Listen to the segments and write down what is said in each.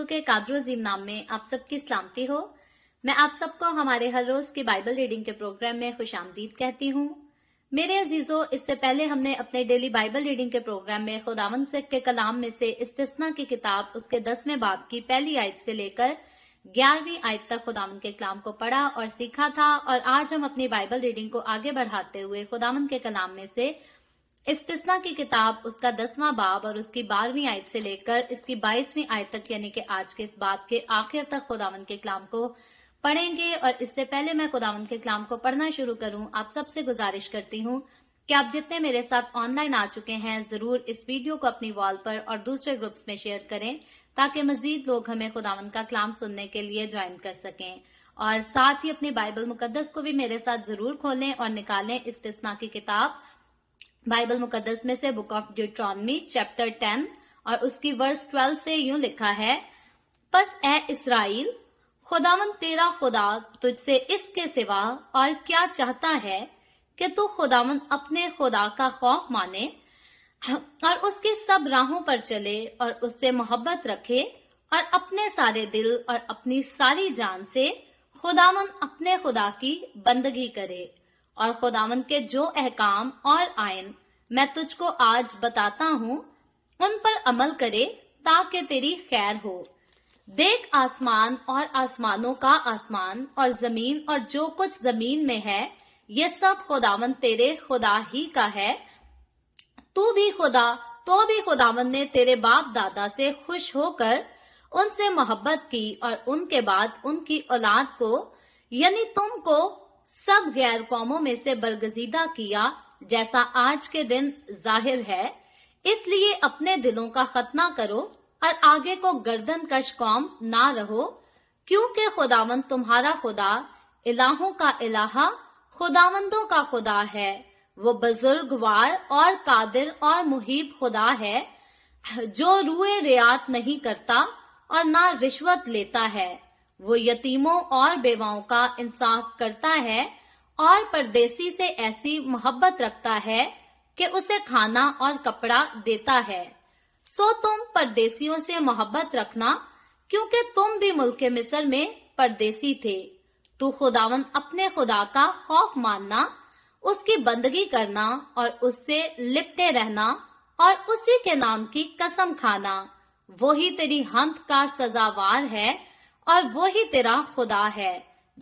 के कादर अजीम नाम में आप सबकी सलामती हो। मैं आप सबको हमारे हर रोज की बाइबल रीडिंग के प्रोग्राम में खुशामदीद कहती हूँ। मेरे अजीजों, इससे पहले हमने अपने डेली बाइबल रीडिंग के प्रोग्राम में खुदावंद के कलाम में से इस्तिस्ना की किताब उसके 10वें बाब की पहली आयत से लेकर 11वीं आयत तक खुदावंद के कलाम को पढ़ा और सीखा था। और आज हम अपनी बाइबल रीडिंग को आगे बढ़ाते हुए खुदावंद के कलाम में से इस्तिस्ना की किताब उसका 10वां बाब और उसकी 12वीं आयत से लेकर इसकी 22वीं आयत तक यानी कि आज के इस बाब के आखिर तक खुदावंद के कलाम को पढ़ेंगे। और इससे पहले मैं खुदावंद के कलाम को पढ़ना शुरू करूं, आप सबसे गुजारिश करती हूं कि आप जितने मेरे साथ ऑनलाइन आ चुके हैं जरूर इस वीडियो को अपनी वॉल पर और दूसरे ग्रुप्स में शेयर करें ताकि मजीद लोग हमें खुदावंद का कलाम सुनने के लिए ज्वाइन कर सकें। और साथ ही अपनी बाइबल मुकद्दस को भी मेरे साथ जरूर खोलें और निकालें इस्तिस्ना की किताब बाइबल मुकद्दस में से बुक ऑफ ड्यूट्रॉनमी चैप्टर 10 और उसकी वर्स 12 से यूं लिखा है, बस ए इस्राएल, खुदावंद तेरा खुदा तुझसे इसके सिवा और क्या चाहता है कि तू खुदावंद अपने खुदा का खौफ माने और उसकी सब राहों पर चले और उससे मोहब्बत रखे और अपने सारे दिल और अपनी सारी जान से खुदावंद अपने खुदा की बंदगी करे। और खुदावंद के जो अहकाम और आयन मैं तुझको आज बताता हूँ उन पर अमल करे ताकि तेरी खैर हो। देख, आसमान और आसमानों का आसमान और जमीन और जो कुछ जमीन में है ये सब खुदावंद तेरे खुदा ही का है। तू भी खुदावंद ने तेरे बाप दादा से खुश होकर उनसे मोहब्बत की और उनके बाद उनकी औलाद को यानी तुमको सब गैर कौमों में से बरगजीदा किया जैसा आज के दिन जाहिर है। इसलिए अपने दिलों का खतना करो और आगे को गर्दन कश कौम ना रहो, क्योंकि खुदावंद तुम्हारा खुदा इलाहों का इलाहा खुदावंदों का खुदा है। वो बुजुर्गवार और कादिर और मुहीब खुदा है जो रुए रियात नहीं करता और ना रिश्वत लेता है। वो यतीमों और बेवाओं का इंसाफ करता है और परदेसी से ऐसी मोहब्बत रखता है कि उसे खाना और कपड़ा देता है। सो तुम परदेसियों से मोहब्बत रखना, क्योंकि तुम भी मुल्क मिस्र में परदेसी थे। तू खुदावंद अपने खुदा का खौफ मानना, उसकी बंदगी करना और उससे लिपटे रहना और उसी के नाम की कसम खाना। वही तेरी हम्द का सजावार है और वो ही तेरा खुदा है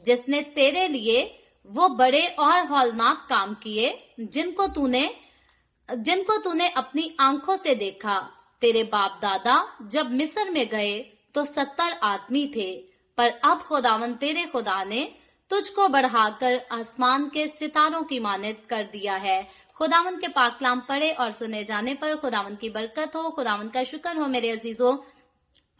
जिसने तेरे लिए वो बड़े और हौलनाक काम किए जिनको तूने अपनी आंखों से देखा। तेरे बाप दादा जब मिस्र में गए तो 70 आदमी थे, पर अब खुदावंद तेरे खुदा ने तुझको बढ़ाकर आसमान के सितारों की मानद कर दिया है। खुदावंद के पाक कलाम पढ़े और सुने जाने पर खुदावंद की बरकत हो। खुदावंद का शुक्र हो मेरे अजीजों।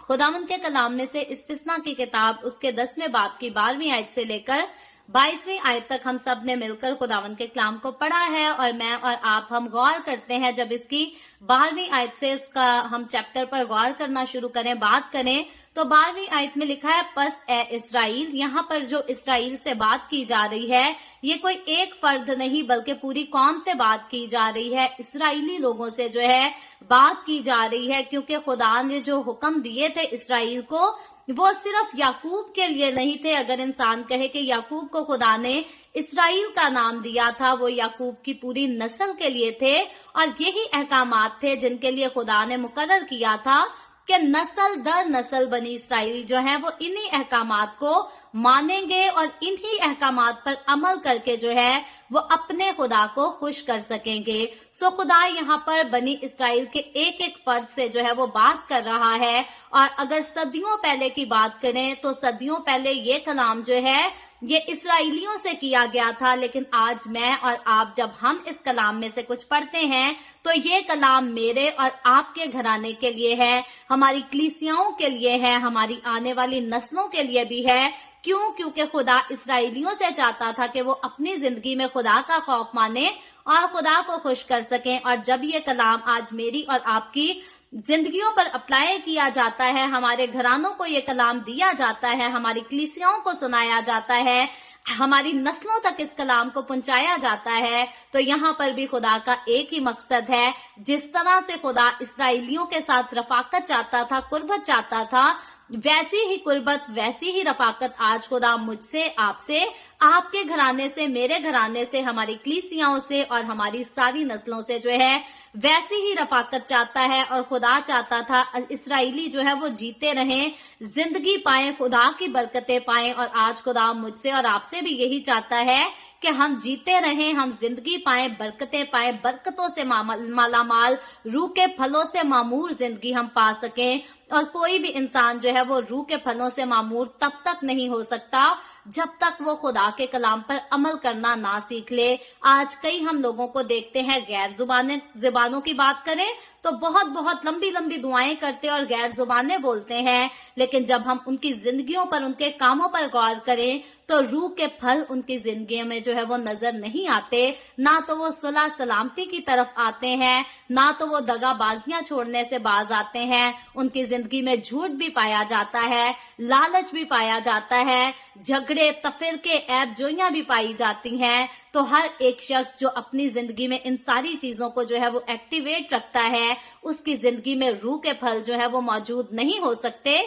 खुदावंद के कलाम में से इस्तिस्ना की किताब उसके 10वें बाब की 12वीं आयत से लेकर 22वीं आयत तक हम सब ने मिलकर खुदावंद के कलाम को पढ़ा है। और मैं और आप हम गौर करते हैं, जब इसकी 12वीं आयत से इसका हम चैप्टर पर गौर करना शुरू करें, बात करें, तो 12वीं आयत में लिखा है, बस ए इस्राएल। यहाँ पर जो इस्राएल से बात की जा रही है ये कोई एक फर्द नहीं बल्कि पूरी कौम से बात की जा रही है। इस्राएली लोगों से जो है बात की जा रही है, क्योंकि खुदा ने जो हुक्म दिए थे इस्राएल को वो सिर्फ याकूब के लिए नहीं थे। अगर इंसान कहे कि याकूब को खुदा ने इस्राएल का नाम दिया था, वो याकूब की पूरी नस्ल के लिए थे और यही अहकामात थे जिनके लिए खुदा ने मुकर्रर किया था कि नस्ल दर नस्ल बनी इस्राएली जो है वो इन्हीं अहकामात को मानेंगे और इन्हीं अहकामात पर अमल करके जो है वो अपने खुदा को खुश कर सकेंगे। सो खुदा यहाँ पर बनी इस्राएल के एक एक फर्द से जो है वो बात कर रहा है। और अगर सदियों पहले की बात करें तो सदियों पहले ये कलाम जो है ये इस्राएलियों से किया गया था, लेकिन आज मैं और आप जब हम इस कलाम में से कुछ पढ़ते हैं तो ये कलाम मेरे और आपके घराने के लिए है, हमारी कलीसियाओं के लिए है, हमारी आने वाली नस्लों के लिए भी है। क्यों? क्योंकि खुदा इस्राएलियों से चाहता था कि वो अपनी जिंदगी में खुदा का खौफ माने और खुदा को खुश कर सकें। और जब ये कलाम आज मेरी और आपकी जिंदगियों पर अप्लाई किया जाता है, हमारे घरानों को ये कलाम दिया जाता है, हमारी कलीसियाओं को सुनाया जाता है, हमारी नस्लों तक इस कलाम को पहुंचाया जाता है, तो यहाँ पर भी खुदा का एक ही मकसद है। जिस तरह से खुदा इस्राएलियों के साथ रफाकत चाहता था, कुर्बत चाहता था, वैसी ही कुर्बत, वैसी ही रफाकत आज खुदा मुझसे, आपसे, आपके घराने से, मेरे घराने से, हमारी कलीसियाओं से और हमारी सारी नस्लों से जो है वैसी ही रफाकत चाहता है। और खुदा चाहता था इसराइली जो है वो जीते रहें, जिंदगी पाएं, खुदा की बरकतें पाएं। और आज खुदा मुझसे और आपसे भी यही चाहता है कि हम जीते रहें, हम जिंदगी पाएं, बरकतें पाएं, बरकतों से मालामाल, रूह के फलों से मामूर जिंदगी हम पा सकें। और कोई भी इंसान जो है वो रूह के फलों से मामूर तब तक नहीं हो सकता जब तक वो खुदा के कलाम पर अमल करना ना सीख ले। आज कई हम लोगों को देखते हैं, गैर जुबानों की बात करें तो बहुत बहुत लंबी लंबी दुआएं करते और गैर जुबानें बोलते हैं, लेकिन जब हम उनकी जिंदगियों पर, उनके कामों पर गौर करें तो रूह के फल उनकी जिंदगी में जो है वो नजर नहीं आते। ना तो वो सुलह सलामती की तरफ आते हैं, ना तो वो दगाबाजियां छोड़ने से बाज आते हैं। उनकी जिंदगी में झूठ भी पाया जाता है, लालच भी पाया जाता है, झगड़े, तफरके, ऐब जोइयां भी पाई जाती हैं। तो हर एक शख्स जो अपनी जिंदगी में इन सारी चीजों को जो है वो एक्टिवेट रखता है, उसकी जिंदगी में रूह के फल जो है वो मौजूद नहीं हो सकते,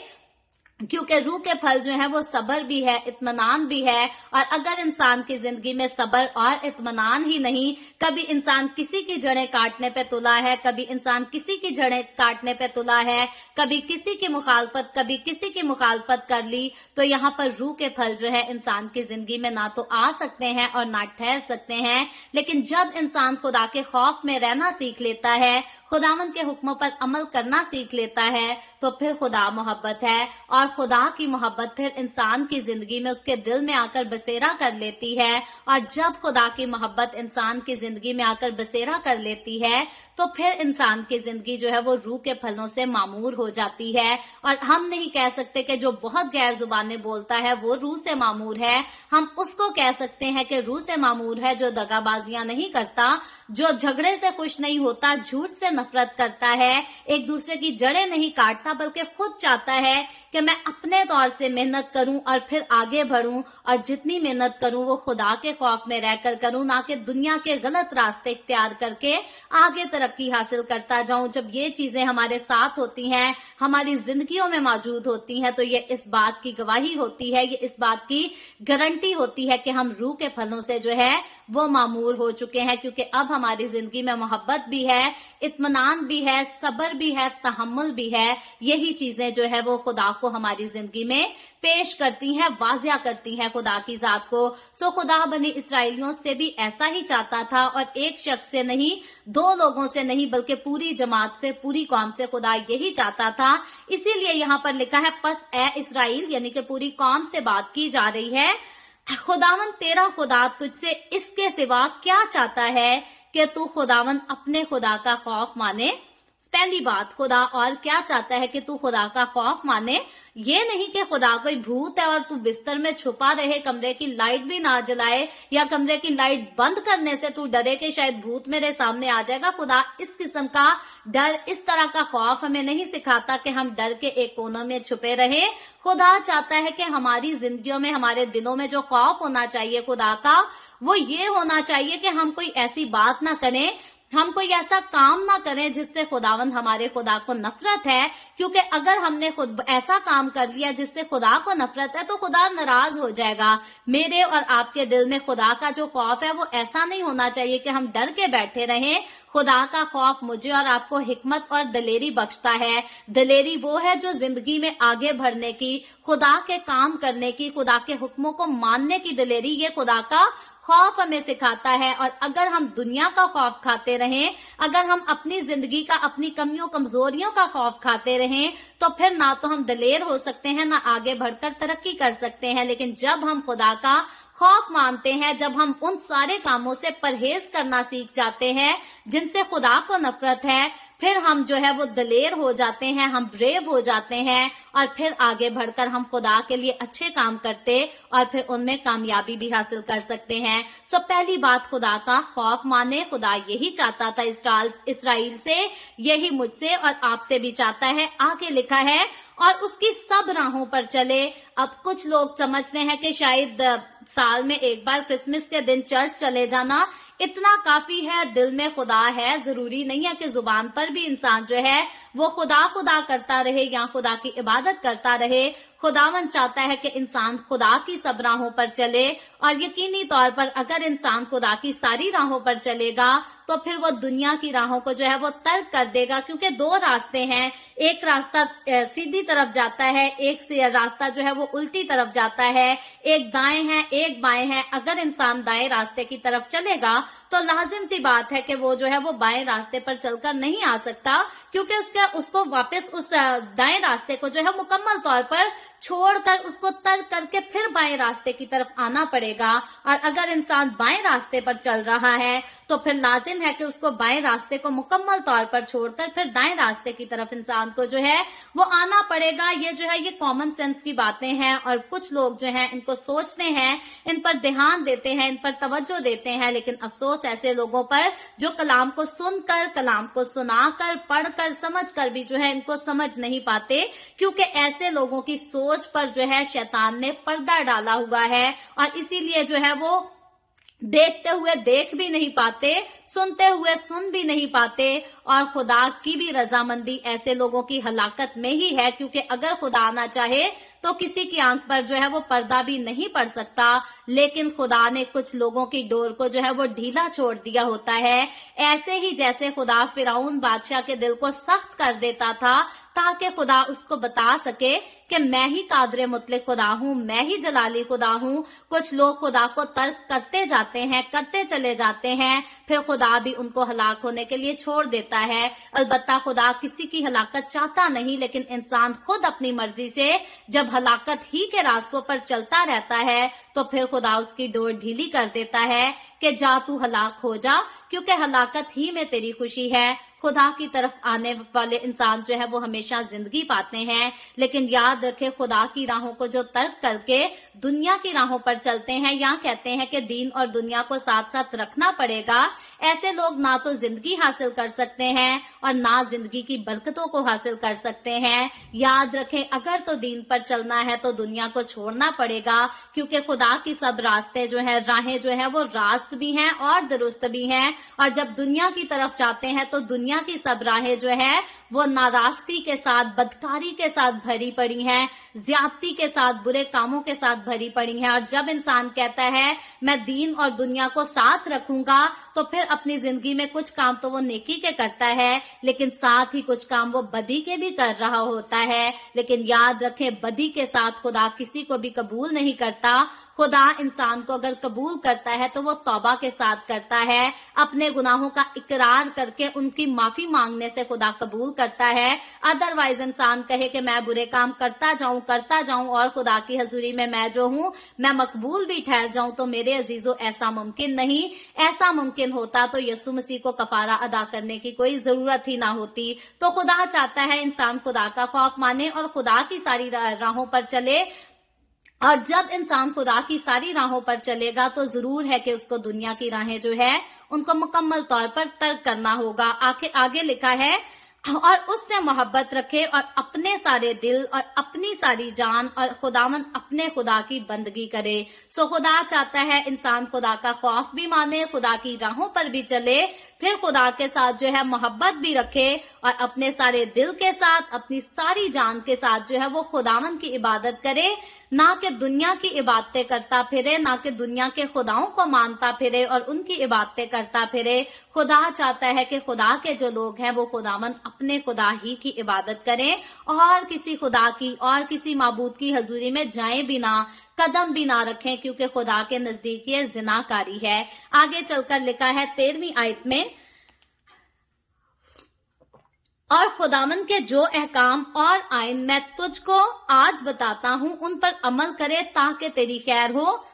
क्योंकि रूह के फल जो है वो सब्र भी है, इत्मीनान भी है। और अगर इंसान की जिंदगी में सब्र और इत्मीनान ही नहीं, कभी इंसान किसी की जड़ें काटने पे तुला है, कभी इंसान किसी की जड़ें काटने पे तुला है, कभी किसी की मुखालफत, कभी किसी की मुखालफत कर ली, तो यहाँ पर रूह के फल जो है इंसान की जिंदगी में ना तो आ सकते हैं और ना ठहर सकते हैं। लेकिन जब इंसान खुदा के खौफ में रहना सीख लेता है, खुदावन के हुक्मों पर अमल करना सीख लेता है, तो फिर खुदा मोहब्बत है। और खुदा की मोहब्बत फिर इंसान की जिंदगी में, उसके दिल में आकर बसेरा कर लेती है। और जब खुदा की मोहब्बत इंसान की जिंदगी में आकर बसेरा कर लेती है, तो फिर इंसान की जिंदगी जो है वो रूह के फलों से मामूर हो जाती है। और हम नहीं कह सकते कि जो बहुत गैर जुबानें बोलता है वो रूह से मामूर है। हम उसको कह सकते हैं कि रूह से मामूर है जो दगाबाजियां नहीं करता, जो झगड़े से खुश नहीं होता, झूठ से नफरत करता है, एक दूसरे की जड़ें नहीं काटता, बल्कि खुद चाहता है कि मैं अपने तौर से मेहनत करूं और फिर आगे बढ़ूं, और जितनी मेहनत करूं वो खुदा के खौफ में रहकर करूं, ना कि दुनिया के गलत रास्ते इख्तियार करके आगे तरक्की हासिल करता जाऊं। जब ये चीजें हमारे साथ होती हैं, हमारी जिंदगियों में मौजूद होती हैं, तो ये इस बात की गवाही होती है, ये इस बात की गारंटी होती है कि हम रूह के फलों से जो है वो मामूर हो चुके हैं। क्योंकि अब हमारी जिंदगी में मोहब्बत भी है, इत्मीनान भी है, सब्र भी है, तहम्मुल भी है। यही चीजें जो है वो खुदा को हमारी जिंदगी में पेश करती हैं, वाजिया करती हैं खुदा की जात को। सो खुदा बनी इसराइलियों से भी ऐसा ही चाहता था, और एक शख्स से नहीं, दो लोगों से नहीं, बल्कि पूरी जमात से, पूरी कौम से खुदा यही चाहता था। इसीलिए यहाँ पर लिखा है, पस ए इसराइल, यानी कि पूरी कौम से बात की जा रही है, खुदावन तेरा खुदा तुझसे इसके सिवा क्या चाहता है कि तू खुदावन अपने खुदा का खौफ माने। पहली बात, खुदा और क्या चाहता है कि तू खुदा का खौफ माने। ये नहीं कि खुदा कोई भूत है और तू बिस्तर में छुपा रहे, कमरे की लाइट भी ना जलाए, या कमरे की लाइट बंद करने से तू डरे कि शायद भूत मेरे सामने आ जाएगा। खुदा इस किस्म का डर, इस तरह का खौफ हमें नहीं सिखाता कि हम डर के एक कोनों में छुपे रहे। खुदा चाहता है कि हमारी जिंदगियों में, हमारे दिलों में जो खौफ होना चाहिए खुदा का, वो ये होना चाहिए कि हम कोई ऐसी बात ना करें, हम कोई ऐसा काम ना करें जिससे खुदावंद हमारे खुदा को नफरत है। क्योंकि अगर हमने खुद ऐसा काम कर लिया जिससे खुदा को नफरत है, तो खुदा नाराज हो जाएगा। मेरे और आपके दिल में खुदा का जो खौफ है वो ऐसा नहीं होना चाहिए कि हम डर के बैठे रहें। खुदा का खौफ मुझे और आपको हिकमत और दलेरी बख्शता है। दलेरी वो है जो जिंदगी में आगे बढ़ने की, खुदा के काम करने की, खुदा के हुक्मों को मानने की दलेरी, ये खुदा का खौफ हमें सिखाता है। और अगर हम दुनिया का खौफ खाते रहें, अगर हम अपनी जिंदगी का, अपनी कमियों कमजोरियों का खौफ खाते रहें, तो फिर ना तो हम दलेर हो सकते हैं, ना आगे बढ़कर तरक्की कर सकते हैं। लेकिन जब हम खुदा का खौफ मानते हैं, जब हम उन सारे कामों से परहेज करना सीख जाते हैं जिनसे खुदा को नफरत है, फिर हम जो है वो दलेर हो जाते हैं, हम ब्रेव हो जाते हैं, और फिर आगे बढ़कर हम खुदा के लिए अच्छे काम करते और फिर उनमें कामयाबी भी हासिल कर सकते हैं। सो पहली बात, खुदा का खौफ माने। खुदा यही चाहता था इसराइल से, यही मुझसे और आपसे भी चाहता है। आगे लिखा है, और उसकी सब राहों पर चले। अब कुछ लोग समझते हैं कि शायद साल में एक बार क्रिसमस के दिन चर्च चले जाना इतना काफी है। दिल में खुदा है, जरूरी नहीं है कि जुबान पर भी इंसान जो है वो खुदा खुदा करता रहे या खुदा की इबादत करता रहे। खुदावंद चाहता है कि इंसान खुदा की सब राहों पर चले, और यकीनी तौर पर अगर इंसान खुदा की सारी राहों पर चलेगा तो फिर वो दुनिया की राहों को जो है वो तर्क कर देगा, क्योंकि दो रास्ते हैं, एक रास्ता सीधी तरफ जाता है, एक रास्ता जो है वो उल्टी तरफ जाता है, एक दाएं है एक बाएं है। अगर इंसान दाएं रास्ते की तरफ चलेगा तो लाजिम सी बात है कि वो जो है वो बाएं रास्ते पर चलकर नहीं आ सकता, क्योंकि उसको वापस उस दाएं रास्ते को जो है मुकम्मल तौर पर छोड़कर उसको तर्क करके फिर बाएं रास्ते की तरफ आना पड़ेगा। और अगर इंसान बाएं रास्ते पर चल रहा है तो फिर लाजिम है कि उसको बाएं रास्ते को मुकम्मल तौर पर छोड़कर फिर दाएं रास्ते की तरफ इंसान को जो है वो आना पड़ेगा। ये जो है ये कॉमन सेंस की बातें हैं, और कुछ लोग जो हैं इनको सोचते हैं, इन पर ध्यान देते हैं, इन पर तवज्जो देते हैं, लेकिन अफसोस ऐसे लोगों पर जो कलाम को सुनकर, कलाम को सुनाकर, पढ़कर, समझकर भी जो है इनको समझ नहीं पाते, क्योंकि ऐसे लोगों की सोच पर जो है शैतान ने पर्दा डाला हुआ है, और इसीलिए जो है वो देखते हुए देख भी नहीं पाते, सुनते हुए सुन भी नहीं पाते, और खुदा की भी रजामंदी ऐसे लोगों की हलाकत में ही है, क्योंकि अगर खुदा ना चाहे तो किसी की आंख पर जो है वो पर्दा भी नहीं पड़ सकता, लेकिन खुदा ने कुछ लोगों की डोर को जो है वो ढीला छोड़ दिया होता है। ऐसे ही जैसे खुदा फिरौन बादशाह के दिल को सख्त कर देता था ताकि खुदा उसको बता सके कि मैं ही कादरे मुतलक खुदा हूँ, मैं ही जलाली खुदा हूँ। कुछ लोग खुदा को तर्क करते जाते हैं, करते चले जाते हैं, फिर खुदा भी उनको हलाक होने के लिए छोड़ देता है। अलबत्ता खुदा किसी की हलाकत चाहता नहीं, लेकिन इंसान खुद अपनी मर्जी से जब हलाकत ही के रास्तों पर चलता रहता है तो फिर खुदा उसकी डोर ढीली कर देता है कि जा तू हलाक हो जा, क्योंकि हलाकत ही में तेरी खुशी है। खुदा की तरफ आने वाले इंसान जो है वो हमेशा जिंदगी पाते हैं, लेकिन याद रखे खुदा की राहों को जो तर्क करके दुनिया की राहों पर चलते हैं, या कहते हैं कि दीन और दुनिया को साथ साथ रखना पड़ेगा, ऐसे लोग ना तो जिंदगी हासिल कर सकते हैं और ना जिंदगी की बरकतों को हासिल कर सकते हैं। याद रखें, अगर तो दीन पर चलना है तो दुनिया को छोड़ना पड़ेगा, क्योंकि खुदा की सब रास्ते जो है, राहें जो है वो रास्त भी हैं और दुरुस्त भी हैं, और जब दुनिया की तरफ जाते हैं तो दुनिया की सब राहें जो है वो नारास्ती के साथ, बदकारी के साथ भरी पड़ी हैं, ज्यादती के साथ, बुरे कामों के साथ भरी पड़ी हैं। और जब इंसान कहता है मैं दीन और दुनिया को साथ रखूंगा, तो फिर अपनी जिंदगी में कुछ काम तो वो नेकी के करता है, लेकिन साथ ही कुछ काम वो बदी के भी कर रहा होता है। लेकिन याद रखें, बदी के साथ खुदा किसी को भी कबूल नहीं करता। खुदा इंसान को अगर कबूल करता है तो वो तौबा के साथ करता है, अपने गुनाहों का इकरार करके उनकी माफी मांगने से खुदा कबूल करता है। अदरवाइज इंसान कहे कि मैं बुरे काम करता जाऊं और खुदा की हजूरी में मैं जो हूं मैं मकबूल भी ठहर जाऊं, तो मेरे अजीजों ऐसा मुमकिन नहीं। ऐसा मुमकिन होता तो यीशु मसीह को कफारा अदा करने की कोई जरूरत ही ना होती। तो खुदा चाहता है इंसान खुदा का खौफ माने और खुदा की सारी राहों पर चले, और जब इंसान खुदा की सारी राहों पर चलेगा तो जरूर है कि उसको दुनिया की राहें जो है उनको मुकम्मल तौर पर तर्क करना होगा। आगे लिखा है, और उससे मोहब्बत रखे और अपने सारे दिल और अपनी सारी जान और खुदावंद अपने खुदा की बंदगी करे। सो खुदा चाहता है इंसान खुदा का खौफ भी माने, खुदा की राहों पर भी चले, फिर खुदा के साथ जो है मोहब्बत भी रखे और अपने सारे दिल के साथ, अपनी सारी जान के साथ जो है वो खुदावंद की इबादत करे, ना कि दुनिया की इबादतें करता फिरे, ना कि दुनिया के खुदाओं को मानता फिरे और उनकी इबादतें करता फिरे। खुदा चाहता है कि खुदा के जो लोग हैं वो खुदावंद अपने खुदा ही की इबादत करें और किसी खुदा की और किसी माबूद की हजूरी में जाएं भी ना, कदम भी ना रखें, क्योंकि खुदा के नजदीक ये जिनाकारी है। आगे चलकर लिखा है 13वीं आयत में, और खुदावंद के जो अहकाम और आइन मैं तुझको आज बताता हूं उन पर अमल करे ताकि तेरी खैर हो।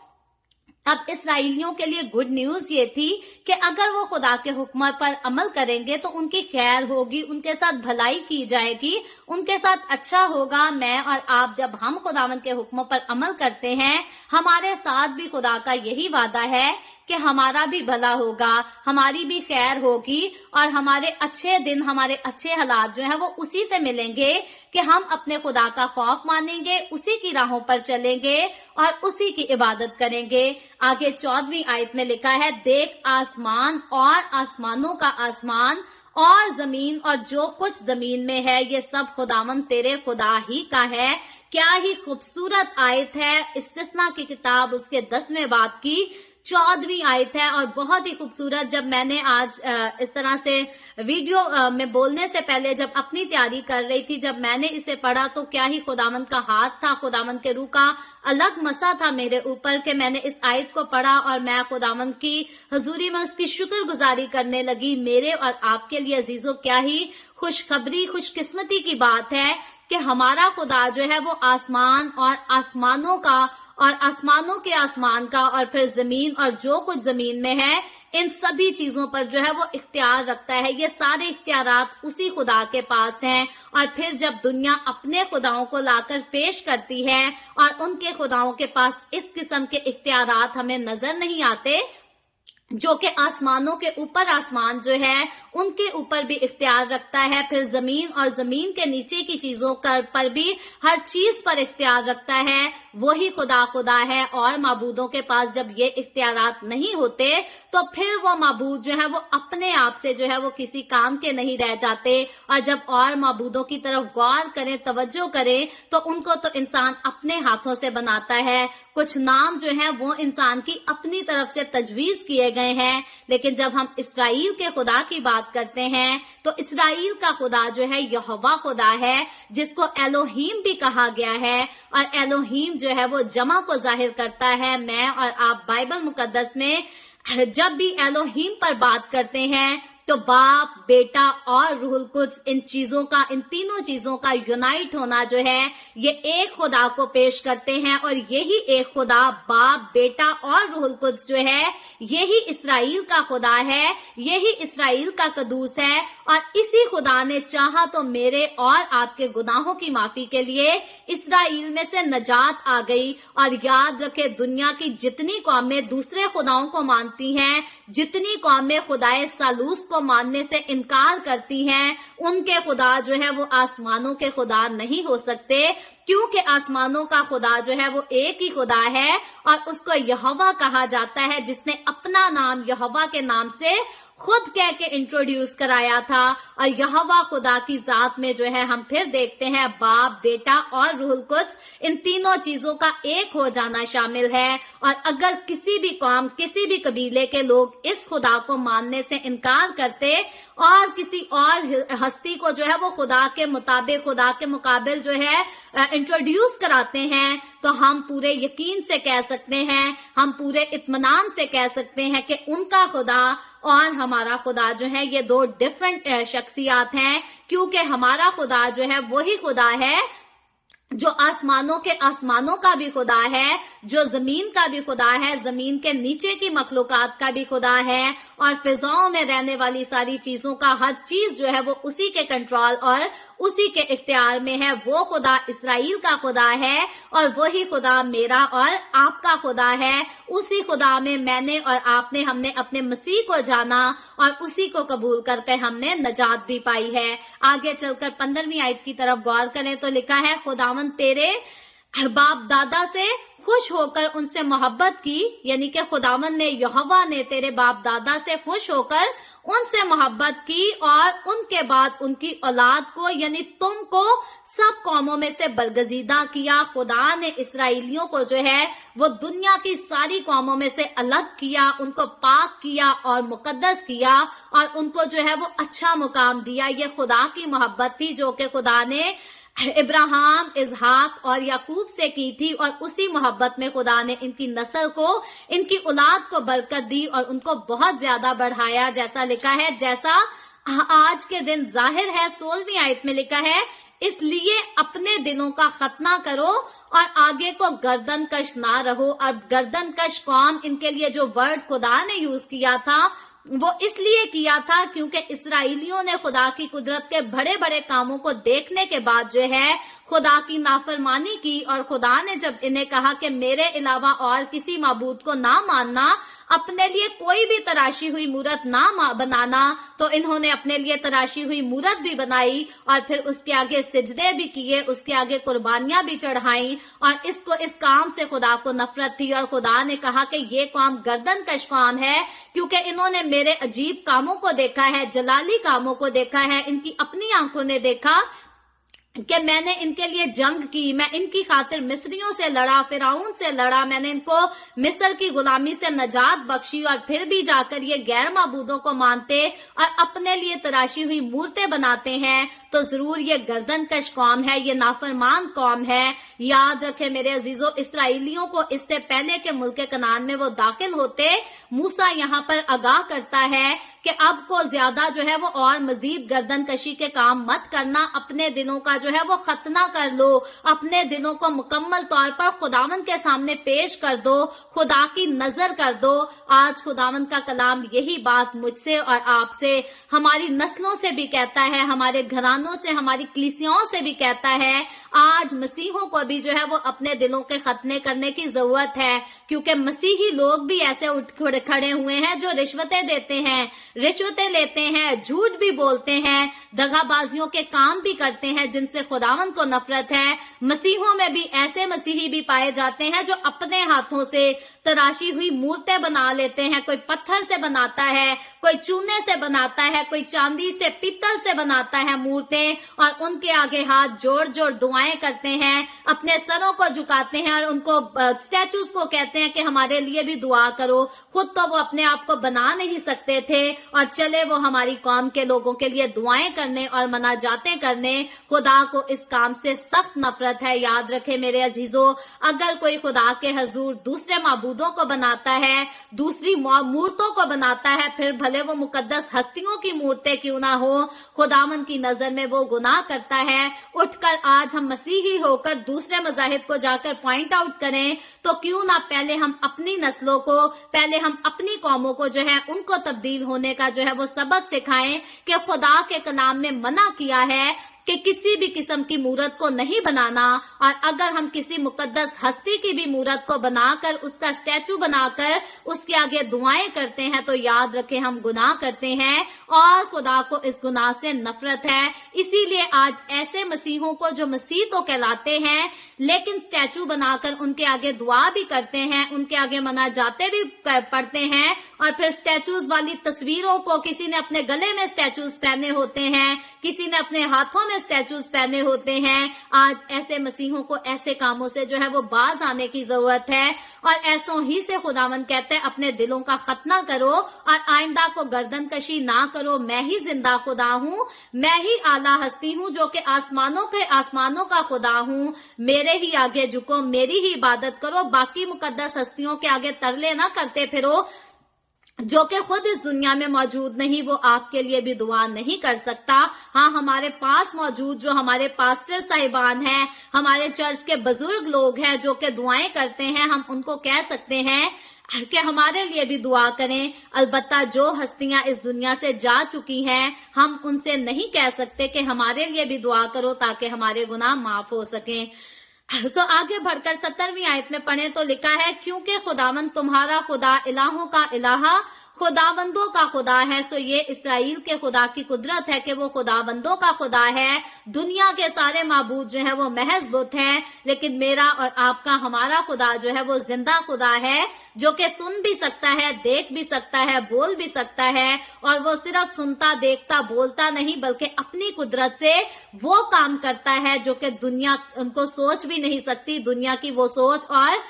अब इसराइलियों के लिए गुड न्यूज ये थी कि अगर वो खुदा के हुक्म पर अमल करेंगे तो उनकी खैर होगी, उनके साथ भलाई की जाएगी, उनके साथ अच्छा होगा। मैं और आप जब हम खुदावंद के हुक्म पर अमल करते हैं, हमारे साथ भी खुदा का यही वादा है کہ ہمارا بھی بھلا ہوگا، ہماری بھی خیر ہوگی اور ہمارے اچھے دن، ہمارے اچھے حالات جو ہیں وہ اسی سے ملیں گے کہ ہم اپنے خدا کا خوف مانیں گے، اسی کی راہوں پر چلیں گے اور اسی کی عبادت کریں گے۔ آگے 14ویں آیت میں لکھا ہے، دیکھ آسمان اور آسمانوں کا آسمان اور زمین اور جو کچھ زمین میں ہے، یہ سب خداوند تیرے خدا ہی کا ہے۔ کیا ہی خوبصورت آیت ہے، استثنا کی کتاب اس کے 10ویں باب کی 14ویں آیت ہے، اور بہت ہی خوبصورت۔ جب میں نے آج اس طرح سے ویڈیو میں بولنے سے پہلے جب اپنی تیاری کر رہی تھی، جب میں نے اسے پڑھا تو کیا ہی خداوند کا ہاتھ تھا، خداوند کے روح کا الگ مسا تھا میرے اوپر کہ میں نے اس آیت کو پڑھا اور میں خداوند کی حضوری میں اس کی شکر گزاری کرنے لگی۔ میرے اور آپ کے لیے عزیزو کیا ہی خوشخبری، خوش قسمتی کی بات ہے کہ ہمارا خدا جو ہے وہ آسمان اور آسمانوں کا اور آسمانوں کے آسمان کا اور پھر زمین اور جو کچھ زمین میں ہے، ان سبھی چیزوں پر جو ہے وہ اختیار رکھتا ہے۔ یہ سارے اختیارات اسی خدا کے پاس ہیں، اور پھر جب دنیا اپنے خداؤں کو لا کر پیش کرتی ہے اور ان کے خداؤں کے پاس اس قسم کے اختیارات ہمیں نظر نہیں آتے، جو کہ آسمانوں کے اوپر آسمان جو ہے ان کے اوپر بھی اختیار رکھتا ہے، پھر زمین اور زمین کے نیچے کی چیزوں پر بھی ہر چیز پر اختیار رکھتا ہے، وہی خدا ہے۔ اور معبودوں کے پاس جب یہ اختیارات نہیں ہوتے تو پھر وہ معبود جو ہے وہ اپنے آپ سے جو ہے وہ کسی کام کے نہیں رہ جاتے، اور جب اور معبودوں کی طرف غور کریں، توجہ کریں، تو ان کو تو انسان اپنے ہاتھوں سے بناتا ہے۔ کچھ نام جو ہیں وہ انسان کی اپنی طرف سے تجویز کیے گئے ہیں، لیکن جب ہم اسرائیل کے خدا کی بات کرتے ہیں تو اسرائیل کا خدا جو ہے یہوہ خدا ہے، جس کو ایلوہیم بھی کہا گیا ہے، اور ایلوہیم جو ہے وہ جمع کو ظاہر کرتا ہے۔ میں اور آپ بائبل مقدس میں جب بھی ایلوہیم پر بات کرتے ہیں تو باپ، بیٹا اور روح القدس، ان تینوں چیزوں کا یونائٹ ہونا جو ہے یہ ایک خدا کو پیش کرتے ہیں، اور یہی ایک خدا باپ، بیٹا اور روح القدس جو ہے یہی اسرائیل کا خدا ہے، یہی اسرائیل کا قدوس ہے، اور اسی خدا نے چاہا تو میرے اور آپ کے گناہوں کی معافی کے لیے اسرائیل میں سے نجات آ گئی۔ اور یاد رکھے، دنیا کی جتنی قومیں دوسرے خداؤں کو مانتی ہیں، جتنی قومیں خدائے ثالوث کو ماننے سے انکار کرتی ہیں، ان کے خدا جو ہے وہ آسمانوں کے خدا نہیں ہو سکتے، کیونکہ آسمانوں کا خدا جو ہے وہ ایک ہی خدا ہے، اور اس کو یہوہ کہا جاتا ہے، جس نے اپنا نام یہوہ کے نام سے خود کہہ کے انٹروڈیوس کرایا تھا۔ اور یہوہ خدا کی ذات میں جو ہے ہم پھر دیکھتے ہیں باپ، بیٹا اور روح القدس، ان تینوں چیزوں کا ایک ہو جانا شامل ہے۔ اور اگر کسی بھی قوم، کسی بھی قبیلے کے لوگ اس خدا کو ماننے سے انکار کرتے اور کسی اور ہستی کو جو ہے وہ خدا کے مطابق، خدا کے مقابل جو ہے انٹروڈیوس کراتے ہیں، تو ہم پورے یقین سے کہہ سکتے ہیں، ہم پورے اطمینان سے کہہ سکتے ہیں کہ ان کا خدا اور ہمارا خدا جو ہے یہ دو ڈیفرنٹ شخصیات ہیں، کیونکہ ہمارا خدا جو ہے وہی خدا ہے جو آسمانوں کے آسمانوں کا بھی خدا ہے، جو زمین کا بھی خدا ہے، زمین کے نیچے کی مخلوقات کا بھی خدا ہے، اور فضاؤں میں رہنے والی ساری چیزوں کا ہر چیز جو ہے وہ اسی کے کنٹرول اور اسی کے اختیار میں ہے۔ وہ خدا اسرائیل کا خدا ہے، اور وہی خدا میرا اور آپ کا خدا ہے۔ اسی خدا میں نے اور آپ نے، ہم نے اپنے مسیح کو جانا اور اسی کو قبول کر کے ہم نے نجات بھی پائی ہے۔ آگے چل کر 15ویں آیت کی طرف غور کریں تو لکھا ہے، خداوند تیرے باپ دادا سے خوش ہو کر ان سے محبت کی، یعنی کہ خداوند نے، یہوہ نے تیرے باپ دادا سے خوش ہو کر ان سے محبت کی، اور ان کے بعد ان کی اولاد کو یعنی تم کو سب قوموں میں سے برگزیدہ کیا۔ خدا نے اسرائیلیوں کو جو ہے وہ دنیا کی ساری قوموں میں سے الگ کیا، ان کو پاک کیا اور مقدس کیا، اور ان کو جو ہے وہ اچھا مقام دیا۔ یہ خدا کی محبت تھی جو کہ خدا نے ابراہیم، اسحاق اور یعقوب سے کی تھی، اور اسی محبت میں خدا نے ان کی نسل کو، ان کی اولاد کو برکت دی اور ان کو بہت زیادہ بڑھایا، جیسا لکھا ہے، جیسا آج کے دن ظاہر ہے۔ 16ویں آیت میں لکھا ہے، اس لیے اپنے دلوں کا ختنہ کرو اور آگے کو گردن کش نہ رہو۔ اور گردن کش قوم، ان کے لیے جو ورڈ خدا نے یوز کیا تھا وہ اس لیے کیا تھا کیونکہ اسرائیلیوں نے خدا کی قدرت کے بڑے بڑے کاموں کو دیکھنے کے بعد جو ہے خدا کی نافرمانی کی، اور خدا نے جب انہیں کہا کہ میرے علاوہ اور کسی معبود کو نہ ماننا، अपने लिए कोई भी तराशी हुई मूरत ना बनाना, तो इन्होंने अपने लिए तराशी हुई मूरत भी बनाई और फिर उसके आगे सिजदे भी किए, उसके आगे कुर्बानियां भी चढ़ाई। और इस काम से खुदा को नफरत थी और खुदा ने कहा कि ये काम गर्दनकश काम है, क्योंकि इन्होंने मेरे अजीब कामों को देखा है, जलाली कामों को देखा है, इनकी अपनी आंखों ने देखा कि मैंने इनके लिए जंग की, मैं इनकी खातिर मिस्रियों से लड़ा, फिरौन से लड़ा, मैंने इनको मिस्र की गुलामी से नजात बख्शी, और फिर भी जाकर ये गैर माबूदों को मानते और अपने लिए तराशी हुई मूर्तें बनाते हैं। तो जरूर ये गर्दनकश कौम है, ये नाफरमान कौम है। याद रखें मेरे अजीजों, इसराइलियों को इससे पहले के मुल्क कनान में वो दाखिल होते, मूसा यहाँ पर आगाह करता है कि अब को ज्यादा जो है वो और मजीद गर्दनकशी के काम मत करना, अपने दिलों का जो है वो खतना कर लो, अपने दिलों को मुकम्मल तौर पर खुदावन के सामने पेश कर दो, खुदा की नजर कर दो। आज खुदावन का कलाम यही बात मुझसे और आपसे, हमारी नस्लों से भी कहता है, हमारे घरानों से, हमारी कलीसियाओं से भी कहता है। आज मसीहों को भी जो है वो अपने दिलों के खतने करने की जरूरत है, क्योंकि मसीही लोग भी ऐसे उठ खड़े हुए हैं जो रिश्वतें देते हैं, रिश्वतें लेते हैं, झूठ भी बोलते हैं, दगाबाजियों के काम भी करते हैं जिनसे खुदावन को नफरत है। मसीहों में भी ऐसे मसीही भी पाए जाते हैं जो अपने हाथों से तराशी हुई मूर्तें बना लेते हैं। कोई पत्थर से बनाता है, कोई चूने से बनाता है, कोई चांदी से, पीतल से बनाता है मूर्तें, और उनके आगे हाथ जोड़ जोड़ दुआएं करते हैं, अपने सरों को झुकाते हैं और उनको स्टैचूज को कहते हैं कि हमारे लिए भी दुआ करो। खुद तो वो अपने आप को बना नहीं सकते थे और चले वो हमारी कौम के लोगों के लिए दुआएं करने और मनाजातें करने। खुदा को इस काम से सख्त नफरत है। याद रखे मेरे अजीजों, अगर कोई खुदा के हजूर दूसरे माबूदों को बनाता है, दूसरी मूर्तों को बनाता है, फिर भले वो मुकद्दस हस्तियों की मूर्तें क्यों ना हो, खुदावन की नजर में वो गुनाह करता है। उठकर आज हम मसीही होकर दूसरे मज़ाहिब को जाकर पॉइंट आउट करें, तो क्यों ना पहले हम अपनी नस्लों को, पहले हम अपनी कौमों को जो है उनको तब्दील होने का जो है वो सबक सिखाएं कि खुदा के कलाम में मना किया है कि किसी भी किस्म की मूरत को नहीं बनाना, और अगर हम किसी मुकद्दस हस्ती की भी मूरत को बनाकर, उसका स्टैचू बनाकर उसके आगे दुआएं करते हैं, तो याद रखें हम गुनाह करते हैं और खुदा को इस गुनाह से नफरत है। इसीलिए आज ऐसे मसीहों को जो मसीह तो कहलाते हैं लेकिन स्टैचू बनाकर उनके आगे दुआ भी करते हैं, उनके आगे मनाजाते भी पढ़ते हैं, और फिर स्टैचूज वाली तस्वीरों को, किसी ने अपने गले में स्टैचूज पहने होते हैं, किसी ने अपने हाथों में स्टैचूज पहने होते हैं। आज ऐसे मसीहों को ऐसे कामों से जो है वो बाज आने की जरूरत है, और ऐसों ही से खुदावन कहते हैं अपने दिलों का खतना करो और आइंदा को गर्दनकशी ना करो। मैं ही जिंदा खुदा हूँ, मैं ही आला हस्ती हूँ जो कि आसमानों का खुदा हूँ। मेरे ही आगे झुको, मेरी ही इबादत करो, बाकी मुकद्दस हस्तियों के आगे तरले ना करते फिरो। जो कि खुद इस दुनिया में मौजूद नहीं, वो आपके लिए भी दुआ नहीं कर सकता। हाँ, हमारे पास मौजूद जो हमारे पास्टर साहिबान हैं, हमारे चर्च के बुजुर्ग लोग हैं जो कि दुआएं करते हैं, हम उनको कह सकते हैं कि हमारे लिए भी दुआ करें। अलबत्ता जो हस्तियां इस दुनिया से जा चुकी हैं, हम उनसे नहीं कह सकते कि हमारे लिए भी दुआ करो ताकि हमारे गुनाह माफ हो सकें। आगे बढ़कर 17वीं आयत में पढ़ें तो लिखा है, क्योंकि खुदावंद तुम्हारा खुदा इलाहों का इलाहा, खुदाबंदों का खुदा है। सो ये इस्राएल के खुदा की कुदरत है कि वो खुदाबंदों का खुदा है। दुनिया के सारे माबूद जो है वो महज बुत हैं, लेकिन मेरा और आपका, हमारा खुदा जो है वो जिंदा खुदा है, जो कि सुन भी सकता है, देख भी सकता है, बोल भी सकता है। और वो सिर्फ सुनता, देखता, बोलता नहीं, बल्कि अपनी कुदरत से वो काम करता है जो कि दुनिया उनको सोच भी नहीं सकती। दुनिया की वो सोच और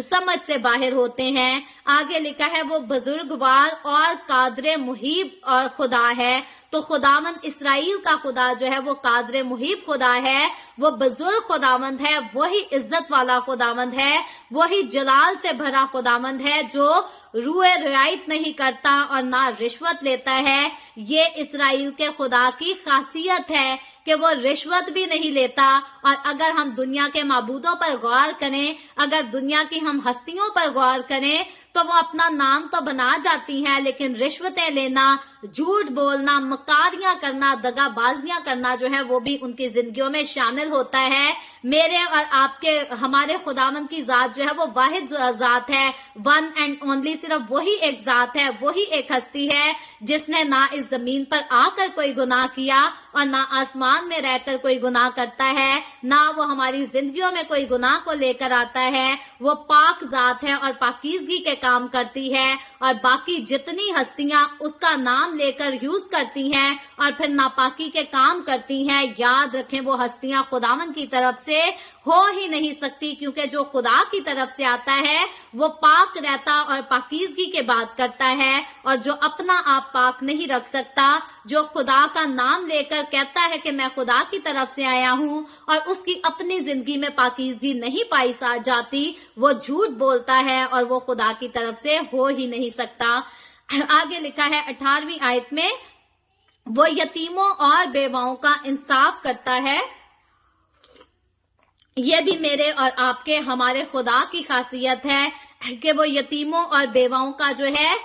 समझ से बाहर होते हैं। आगे लिखा है, वो बुजुर्गवार और कादरे मुहीब और खुदा है। तो खुदावंद इस्राएल का खुदा जो है वो कादरे मुहीब खुदा है, वो बुजुर्ग खुदावंद है, वही इज्जत वाला खुदावंद है, वही जलाल से भरा खुदावंद है, जो रुए रियायत नहीं करता और ना रिश्वत लेता है। ये इस्राएल के खुदा की खासियत है कि वो रिश्वत भी नहीं लेता। और अगर हम दुनिया के माबूदों पर गौर करें, अगर दुनिया की हम हस्तियों पर गौर करें, तो वो अपना नाम तो बना जाती हैं, लेकिन रिश्वतें लेना, झूठ बोलना, मकारियां करना, दगाबाजियां करना जो है वो भी उनकी जिंदगियों में शामिल होता है। मेरे और आपके हमारे खुदावंद की जात जो है वो वाहिद जात है, वन एंड ओनली, सिर्फ वही एक जात है, वही एक हस्ती है जिसने ना इस जमीन पर आकर कोई गुनाह किया और ना आसमान में रहकर कोई गुनाह करता है, ना वो हमारी जिंदगियों में कोई गुनाह को लेकर आता है। वो पाक जात है और पाकीज़गी के काम करती है, और बाकी जितनी हस्तियां उसका नाम लेकर यूज करती हैं और फिर नापाकी के काम करती हैं, याद रखें वो हस्तियां खुदावंद की तरफ से हो ही नहीं सकती, क्योंकि जो खुदा की तरफ से आता है वो पाक रहता और पाकीज़गी के बात करता है, और जो अपना आप पाक नहीं रख सकता, जो खुदा का नाम लेकर कहता है कि मैं खुदा की तरफ से आया हूं और उसकी अपनी जिंदगी में पाकीज़गी नहीं पाई जाती, वो झूठ बोलता है और वो खुदा की तरफ से हो ही नहीं सकता। आगे लिखा है 18वीं आयत में, वो यतीमों और बेवाओं का इंसाफ करता है। ये भी मेरे और आपके हमारे खुदा की खासियत है कि वो यतीमों और बेवाओं का जो है